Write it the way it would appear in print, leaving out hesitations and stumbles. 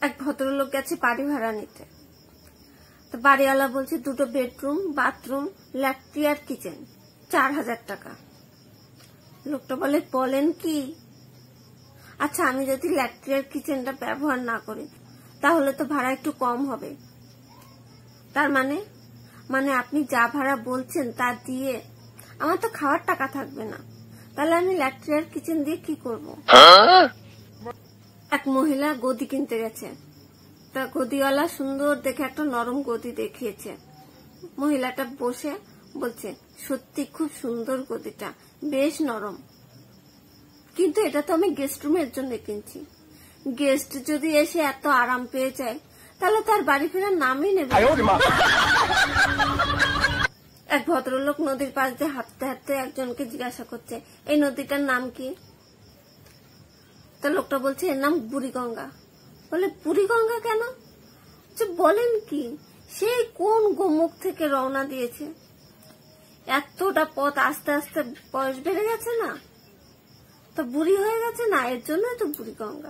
এক ভদ্রলোক গেছে বাড়ি ভাড়া নিতে। তো বাড়িওয়ালা বলছে 2টো বেডরুম, বাথরুম, ল্যাট্রিন আর কিচেন, 4000 টাকা। লোকটা বলেন কি? আচ্ছা, আমি যদি ল্যাট্রিন আর কিচেনটা ব্যবহার না করি তাহলে তো ভাড়া একটু কম হবে। তার মানে আপনি যা ভাড়া বলছেন তা দিয়ে আমার তো খাওয়ার টাকা থাকবে না, তাহলে আমি ল্যাট্রিন আর কিচেন দিয়ে কি করব? এক মহিলা গদি কিনতে গেছে। তা গদিওয়ালা সুন্দর দেখে একটা নরম গদি দেখিয়েছে। মহিলাটা বসে বলছে, সত্যি খুব সুন্দর গদিটা, বেশ নরম, কিন্তু এটা তো আমি গেস্ট রুমের জন্য কিনছি। গেস্ট যদি এসে এত আরাম পেয়ে যায় তাহলে তার বাড়ি ফেরার নামই নেবে। এক ভদ্রলোক নদীর পাশ দিয়ে হাঁটতে হাঁটতে একজনকে জিজ্ঞাসা করছে, এই নদীটার নাম কি? তা লোকটা বলছে, এর নাম বুড়িগঙ্গা। বলে, বুড়িগঙ্গা কেন? বলেন কি, সেই কোন গোমুখ থেকে রওনা দিয়েছে, এতটা পথ আস্তে আস্তে বয়স বেড়ে গেছে না, তো বুড়ি হয়ে গেছে না, এর জন্য তো বুড়িগঙ্গা।